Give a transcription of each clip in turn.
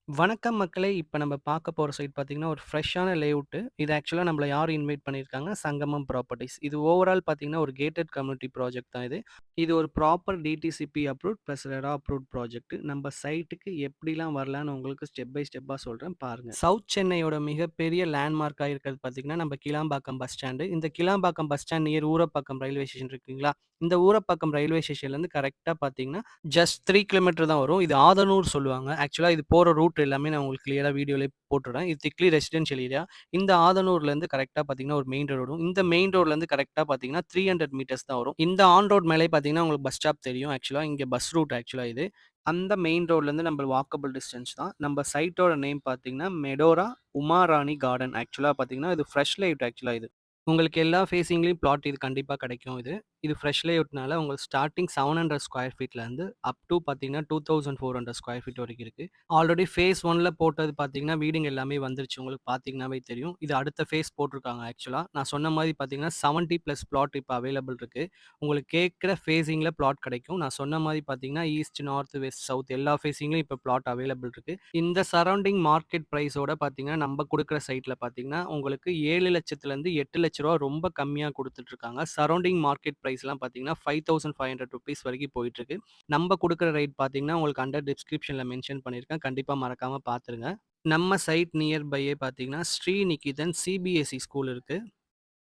வணக்கம் மக்களே! இப்ப நம்ம பார்க்க போற சைட் பார்த்தீங்கன்னா, ஒரு ஃப்ரெஷ்ஷான லேஅவுட்டு. இது ஆக்சுவலா நம்மள யார் இன்வைட் பண்ணியிருக்காங்க, சங்கமம் ப்ராப்பர்ட்டீஸ். இது ஓவரால் பார்த்தீங்கன்னா, ஒரு கேட்டட் கம்யூனிட்டி ப்ராஜெக்ட் தான் இது. இது ஒரு proper DTCP approved plus RERA approved project. நம்ம சைட்டுக்கு எப்படிலாம் வரலான்னு உங்களுக்கு ஸ்டெப் பை ஸ்டெப்பா சொல்றேன் பாருங்க. சவுத் சென்னையோட மிகப்பெரிய லேண்ட்மார்க்கா இருக்கிறது பார்த்தீங்கன்னா, நம்ம கிளாம்பாக்கம் பஸ் ஸ்டாண்டு. இந்த Kilambakkam bus stand near Urapakkam railway station இருக்குங்களா? இந்த ஊரப்பாக்கம் ரயில்வே ஸ்டேஷன்லேருந்து கரெக்ட்டா பார்த்தீங்கன்னா, ஜஸ்ட் 3 கிலோமீட்டர் தான் வரும். இது ஆதனூர் சொல்லுவாங்க. ஆக்சுவலா இது போற ரூட் எல்லாமே நான் உங்களுக்கு கிளியரா வீடியோலயே போட்டுறேன். இது திக்லி ரெசிடென்ஷியல் ஏரியா. இந்த ஆதனூர்லேருந்து கரெக்ட்டா பார்த்தீங்கன்னா, ஒரு மெயின் ரோடு வரும். இந்த மெயின் ரோட்லேருந்து கரெக்ட்டா பார்த்தீங்கன்னா, 300 மீட்டர்ஸ் தான் வரும். இந்த ஆன் ரோட் மேலயே பார்த்தீங்கன்னா, உங்களுக்கு பஸ் ஸ்டாப் தெரியும். ஆக்சுவலா இங்க பஸ் ரூட் ஆக்சுவலா இது. அந்த மெயின் ரோட்லேருந்து நம்ம வாக்கபிள் டிஸ்டன்ஸ் தான். நம்ம சைட்டோட நேம் பார்த்தீங்கன்னா, மெடோரா உமாராணி கார்டன். ஆக்சுவலா பார்த்தீங்கன்னா, இது ஃப்ரெஷ் லேஅவுட் ஆக்சுவலா இது. உங்களுக்கு எல்லா ஃபேஸிங்லயும் பிளாட் இது கண்டிப்பா கிடைக்கும் இது. இது ஃப்ரெஷ் லேஅவுட்னால உங்களுக்கு ஸ்டார்ட்டிங் 700 ஸ்கொயர் ஃபீட்லேருந்து அப் டூ பார்த்தீங்கன்னா 2400 ஸ்கொயர் ஃபீட் வரைக்கும் இருக்கு. ஆல்ரெடி ஃபேஸ் 1ல போட்டது பார்த்தீங்கன்னா, வீடுங்க எல்லாமே வந்துருச்சு. உங்களுக்கு பார்த்தீங்கன்னாவே தெரியும். இது அடுத்த ஃபேஸ் போட்டிருக்காங்க ஆக்சுவலா. நான் சொன்ன மாரி பார்த்தீங்கன்னா, 70 பிளஸ் பிளாட் இப்ப அவைலபிள் இருக்கு. உங்களுக்கு கேட்கிற ஃபேஸிங்ல பிளாட் கிடைக்கும். நான் சொன்ன மாரி பார்த்தீங்கன்னா, ஈஸ்ட், நார்த், வெஸ்ட், சவுத் எல்லா ஃபேஸிங்லயும் இப்ப பிளாட் அவைலபிள் இருக்கு. இந்த சரவுண்டிங் மார்க்கெட் பிரைஸோட பார்த்தீங்கன்னா, நம்ம குடுக்குற சைட்ல பார்த்தீங்கன்னா, உங்களுக்கு 7,00,000லேருந்து ரூ. 8,00,000 ரொம்ப கம்மியா குடுத்துட்டு இருக்காங்க. சரவுண்டிங் மார்க்கெட் பிரைஸ்லாம் பார்த்தீங்கன்னா, ₹5,500 வரைக்கும் போயிட்டு இருக்கு. நம்ம குடுக்குற ரேட் பார்த்தீங்கன்னா, உங்களுக்கு அண்டர் டிஸ்கிரிப்ஷன்ல மென்ஷன் பண்ணியிருக்கேன். கண்டிப்பா மறக்காம பார்த்துருங்க. நம்ம சைட் நியர் பையே பார்த்தீங்கன்னா, ஸ்ரீ நிகிதன் சிபிஎஸ்இ ஸ்கூல் இருக்கு.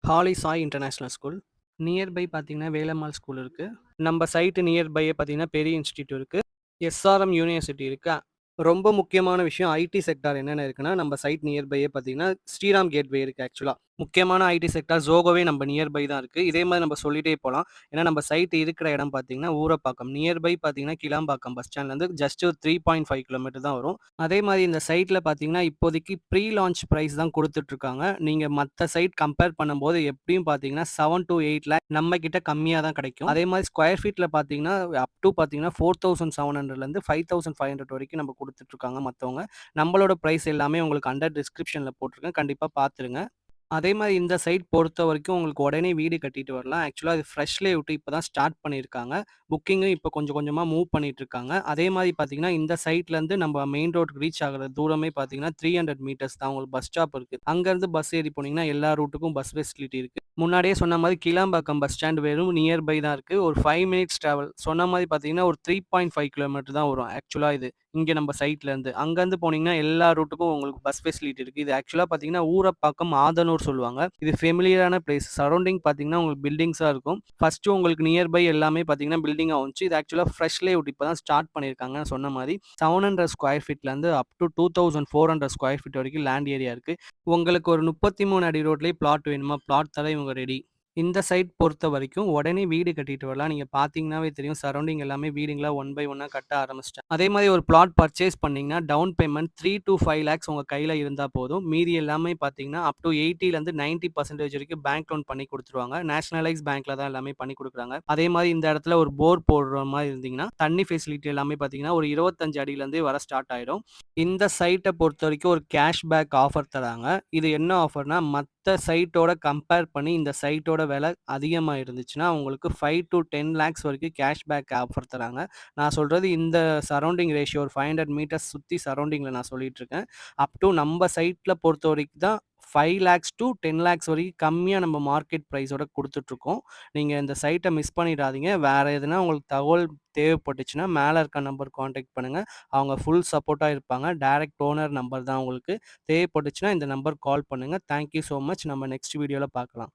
Holy Sai international school. Near by பார்த்தீங்கன்னா, வேலம்மாள் ஸ்கூல் இருக்கு. நம்ம சைட் நியர் பையே பார்த்தீங்கன்னா, பெரிய இன்ஸ்டிடியூட் இருக்கு. எஸ்ஆர்எம் யூனிவர்சிட்டி இருக்கு. ரொம்ப முக்கியமான விஷயம் ஐடி செக்டார் என்னென்ன இருக்குன்னா, நம்ம சைட் நியர் பையே பார்த்தீங்கன்னா, ஸ்ரீராம் கேட்வே இருக்கு ஆக்சுவலா. முக்கியமான ஐடி செக்டார் ஜோகோவே நம்ம நியர் பை தான் இருக்கு. இதே மாரி நம்ம சொல்லிட்டே போலாம். ஏன்னா நம்ம சைட் இருக்கிற இடம் பார்த்தீங்கன்னா, ஊரப்பாக்கம். நியர் பை பார்த்தீங்கன்னா, கிளாம்பாக்கம் பஸ் ஸ்டாண்ட்லேருந்து ஜஸ்ட் ஒரு 3.5 கிலோமீட்டர் தான் வரும். அதே மாரி இந்த சைட்ல பார்த்தீங்கன்னா, இப்போதைக்கு ப்ரீ லான்ச் பிரைஸ் தான் குடுத்துட்டுருக்காங்க. நீங்க மத்த சைட் கம்பேர் பண்ணும்போது எப்படியும் பார்த்தீங்கன்னா, 7 டூ 8 லேக் நம்ம கிட்ட கம்மியா தான் கிடைக்கும். அதே மாரி ஸ்கொயர் ஃபீட்ல பார்த்தீங்கன்னா, அப் டூ பார்த்தீங்கன்னா, 4700லேருந்து 5500 வரைக்கும் நம்ம குடுத்துட்டுருக்காங்க மத்தவங்க. நம்மளோட பிரைஸ் எல்லாமே உங்களுக்கு அண்டர் டிஸ்கிரிப்ஷன்ல போட்டிருக்கேன். கண்டிப்பா பார்த்துருங்க. அதே மாரி இந்த சைட் பொறுத்தவரைக்கும் உங்களுக்கு உடனே வீடு கட்டிட்டு வரலாம். ஆக்சுவலா அது ஃப்ரெஷ் லேஅவுட் இப்ப தான் ஸ்டார்ட் பண்ணியிருக்காங்க. புக்கிங்கும் இப்ப கொஞ்சம் கொஞ்சமா மூவ் பண்ணிட்டு இருக்காங்க. அதே மாரி பார்த்தீங்கன்னா, இந்த சைட்லருந்து நம்ம மெயின் ரோட்க்கு ரீச் ஆகுற தூரமே பார்த்தீங்கன்னா, 300 மீட்டர்ஸ் தான். உங்களுக்கு பஸ் ஸ்டாப் இருக்கு. அங்கருந்து பஸ் ஏறி போனீங்கன்னா, எல்லா ரூட்டுக்கும் பஸ் ஃபெசிலிட்டி இருக்கு. முன்னாடியே சொன்ன மாரி கிளாம்பாக்கம் பஸ் ஸ்டாண்ட் வெறும் நியர் பை தான் இருக்கு. ஒரு 5 மினிட்ஸ் டிராவல். சொன்ன மாரி பார்த்தீங்கன்னா, ஒரு 3.5 கிலோமீட்டர் தான் வரும். ஆக்சுவலா இது. இங்க நம்ம சைட்லருந்து. அங்கருந்து போனீங்கன்னா, எல்லா ரூட்டுக்கும் உங்களுக்கு பஸ் ஃபெசிலிட்டி இருக்கு. இது ஆக்சுவலா பார்த்தீங்கன்னா, ஊரப்பாக்கம், ஆதனூர் சொல்லுவாங்க. இது ஃபெமிலியரான பிளேஸ். சரவுண்டிங் பார்த்தீங்கன்னா, உங்களுக்கு பில்டிங்ஸா இருக்கும். ஃபர்ஸ்ட்டு உங்களுக்கு நியர் பை எல்லாமே பார்த்தீங்கன்னா, பில்டிங்கா வந்துச்சு. இது ஆக்சுவலா ஃப்ரெஷ் லேஅவுட் இப்ப தான் ஸ்டார்ட் பண்ணியிருக்காங்க சொன்ன மாரி. 700 ஸ்கொயர் ஃபீட்லேருந்து அப் டூ 2400 ஸ்கொயர் ஃபீட் வரைக்கும் லேண்ட் ஏரியா இருக்கு. உங்களுக்கு ஒரு 33 அடி ரோட்லயே பிளாட் வேணுமா? பிளாட் தர இவங்க ரெடி. இந்த சைட் பொறுத்தவரைக்கும் உடனே வீடு கட்டிட்டு வரலாம். நீங்க பார்த்தீங்கன்னாவே தெரியும். சரவுண்டிங் எல்லாமே வீடுங்களா ஒன் பை ஒன்னா கட்ட ஆரம்பிச்சுட்டாங்க. அதே மாரி ஒரு பிளாட் பர்ச்சேஸ் பண்ணீங்கன்னா, டவுன் பேமெண்ட் 3 டூ 5 லேக்ஸ் உங்க கையில இருந்தா போதும். மீதி எல்லாமே பார்த்தீங்கன்னா, அப் டூ 80லேருந்து 90% வரைக்கும் பேங்க் லோன் பண்ணி குடுத்துருவாங்க. நேஷனலைஸ் பேங்க்ல தான் எல்லாமே பண்ணி குடுக்குறாங்க. அதே மாரி இந்த இடத்துல ஒரு போர் போடுற மாரி இருந்தீங்கன்னா, தண்ணி ஃபெசிலிட்டி எல்லாமே பார்த்தீங்கன்னா, ஒரு 25 அடியிலேருந்தே வர ஸ்டார்ட் ஆயிடும். இந்த சைட்ட பொறுத்தவரைக்கும் ஒரு கேஷ் பேக் ஆஃபர் தராங்க. இது என்ன ஆஃபர்னா, மத்த சைட்டோட கம்பேர் பண்ணி இந்த சைட்டோட விலை அதிகமா இருந்துச்சுன்னா, உங்களுக்கு 5 டூ 10 லேக்ஸ் வரைக்கும் கேஷ் பேக் ஆஃபர் தராங்க. நான் சொல்றது இந்த சரவுண்டிங் ரேஷியோ ஒரு 500 மீட்டர்ஸ் சுத்தி சரவுண்டிங்ல நான் சொல்லிட்டு இருக்கேன். அப் டூ நம்ம சைட்ல பொறுத்தவரைக்கும் தான் 5 லேக்ஸ் டூ 10 லேக்ஸ் வரைக்கும் கம்மியா நம்ம மார்க்கெட் பிரைஸோட குடுத்துட்டுருக்கோம். நீங்க இந்த சைட்ட மிஸ் பண்ணிடாதீங்க. வேற எதுனா உங்களுக்கு தகவல் தேவைப்பட்டுச்சுன்னா, மேல இருக்க நம்பர் கான்டாக்ட் பண்ணுங்க. அவங்க ஃபுல் சப்போர்ட்டா இருப்பாங்க. டைரக்ட் ஓனர் நம்பர் தான் உங்களுக்கு. தேவைப்பட்டுச்சுன்னா இந்த நம்பர் கால் பண்ணுங்க. Thank you so much. நம்ம நெக்ஸ்ட் வீடியோல பார்க்கலாம்.